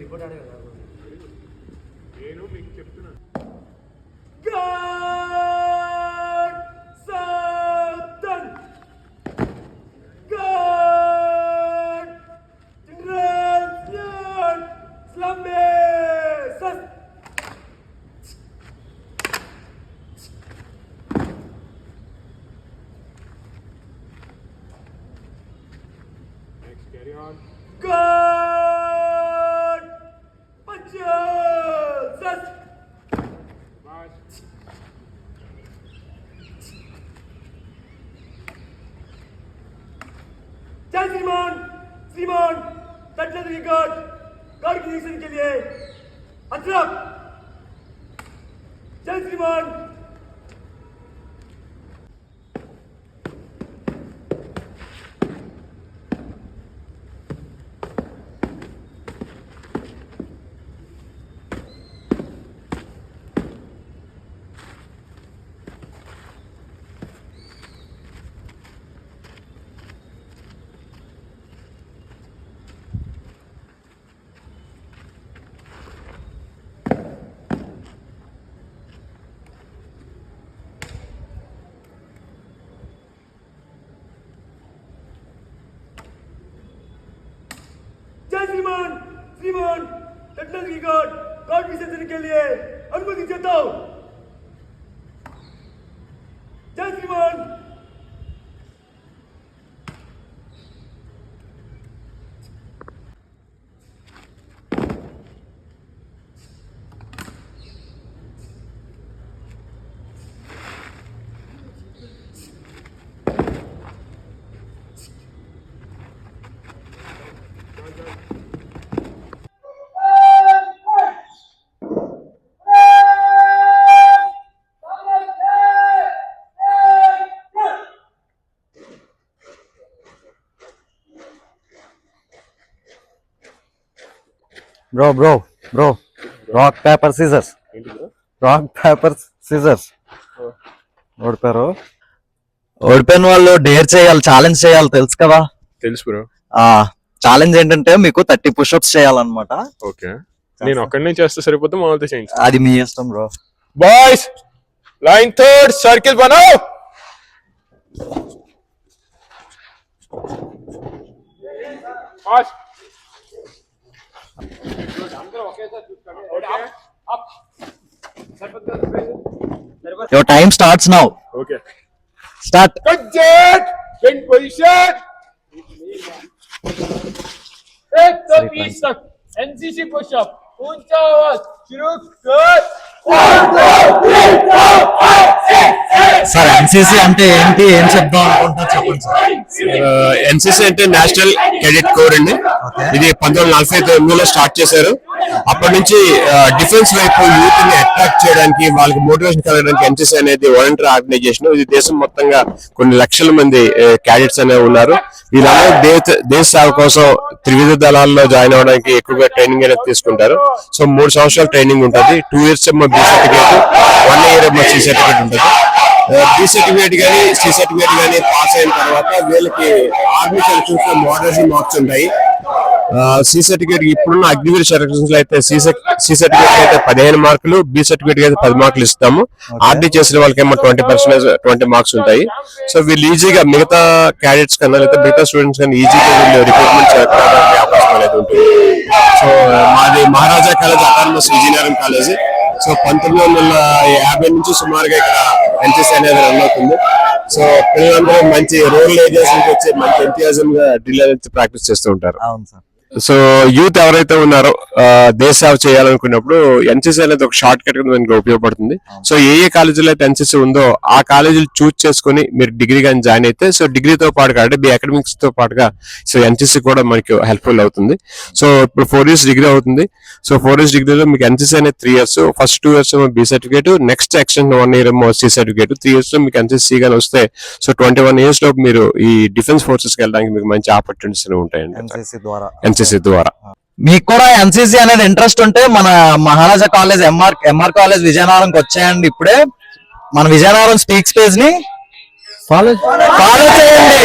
Report ఆడే కదా నేను మీకు చెప్తున్నాను. Carry on. God! Punches! March. जय श्रीमान श्रीमान तटल रिकॉर्ड गॉड की रिएक्शन के लिए अशरफ जय श्रीमान जय श्रीमान श्रीमान टटल रिकॉर्ड गॉड विसर्जन के लिए अनुमति देता हूं जय श्रीमान Bro, rock, paper, scissors. Rock, paper, scissors. ఓడిపోయిన వాళ్ళు డేర్ చేయాలి, ఛాలెంజ్ చేయాలి, తెలుసు కదా? తెలుసు బ్రో. ఛాలెంజ్ ఏంటంటే మీకు 30 పుషప్స్ చేయాలన్నమాట. ఓకే, నేను ఒక్కనే చేస్తే సరిపోతే మామూలుగా చేయించు. అది మీ ఇష్టం bro. Boys line third circle बनाओ. Pass Your time starts now. Okay. Start. Cut. In position. एक तो 20 तक एनसीसी पुशअप ऊंचा आवाज शुरू कर. సార్ ఎన్సీసీ అంటే ఏంటి, ఏం చెప్దాం అనుకుంటున్నా చెప్పండి సార్. ఎన్సీసీ అంటే నేషనల్ క్రెడిట్ కోర్ అండి. ఇది 1949లో స్టార్ట్ చేశారు. అప్పటి నుంచి డిఫెన్స్ వైపు యూత్ ని అట్రాక్ట్ చేయడానికి, వాళ్ళకి మోటివేషన్ కలగడానికి ఎన్సీసీ అనేది వాలంటీర్ ఆర్గనైజేషన్. ఇది దేశం మొత్తంగా కొన్ని లక్షల మంది క్యాడెట్స్ అనేవి ఉన్నారు. వీళ్ళందరూ దేశ సేవ కోసం త్రివిధ దళాల్లో జాయిన్ అవ్వడానికి ఎక్కువగా ట్రైనింగ్ అనేది తీసుకుంటారు. సో 3 సంవత్సరాలు ట్రైనింగ్ ఉంటుంది. 2 years ఏమో బి సర్టిఫికేట్, 1 year ఏమో సి సర్టిఫికేట్ ఉంటుంది. బి సర్టిఫికేట్ కానీ సి సర్టిఫికేట్ కానీ పాస్ అయిన తర్వాత వీళ్ళకి ఆర్మీ సెలక్షన్స్ లో మోడరేషన్ మార్క్స్ ఉంటాయి. సి సర్టిఫికేట్ ఇప్పుడున్న అగ్నివీర్ సెలక్షన్స్ లో అయితే సి సర్టిఫికేట్ అయితే 15 మార్కులు, బి సర్టిఫికేట్ అయితే 10 మార్కులు ఇస్తాము. ఆర్డీ చేసిన వాళ్ళకి ఏమో 20% మార్క్స్ ఉంటాయి. సో వీళ్ళు ఈజీగా మిగతా క్యాడెట్స్ కన్నా లేదా మిగతా స్టూడెంట్స్ కన్నా ఈజీగా వీళ్ళు రిక్రూట్మెంట్ చేయడానికి అవకాశం అనేది ఉంటుంది. సో మాది Maharaja college autonomous engineering college. So 1950 నుంచి సుమారుగా ఇక్కడ ఎన్సీసీ అనేది రన్ అవుతుంది. సో పిల్లలందరూ మంచి రూరల్ ఏరియాస్ నుంచి వచ్చి మంచి ఎంతూజియాజం గా డ్రిల్ అనేది ప్రాక్టీస్ చేస్తూ ఉంటారు. అవును సార్. సో యూత్ ఎవరైతే ఉన్నారో దేశ సేవ చేయాలనుకున్నప్పుడు ఎన్సీసీ అనేది ఒక షార్ట్ కట్ గా మనకి ఉపయోగపడుతుంది. సో ఏ కాలేజీలో అయితే ఎన్సీసీ ఉందో ఆ కాలేజీలు చూస్ చేసుకుని మీరు డిగ్రీ కానీ జాయిన్ అయితే, సో డిగ్రీతో పాటుగా అంటే మీ అకాడమిక్స్ తో పాటుగా సో ఎన్సీసీ కూడా మనకి హెల్ప్ఫుల్ అవుతుంది. సో ఇప్పుడు 4 years డిగ్రీ అవుతుంది. సో 4 years డిగ్రీలో మీకు ఎన్సీసీ అనేది 3 years, ఫస్ట్ 2 years ఏమో B certificate, next extension 1 year ఏమో సి సర్టిఫికేట్. 3 years లో మీకు ఎన్సీసీ గానీ వస్తే సో 21 years లో మీరు ఈ డిఫెన్స్ ఫోర్సెస్ కి వెళ్ళడానికి మీకు మంచి ఆపర్చునిటీస్ ఉంటాయండి ఎన్సీసీ ద్వారా. మీకు కూడా ఎన్సీసీ అనేది ఇంట్రెస్ట్ ఉంటే మన మహారాజా కాలేజ్ ఎంఆర్ కాలేజ్ విజయనగరంకి వచ్చేయండి. ఇప్పుడే మన విజయనగరం స్పీక్స్ పేజ్ ని ఫాలో చేయండి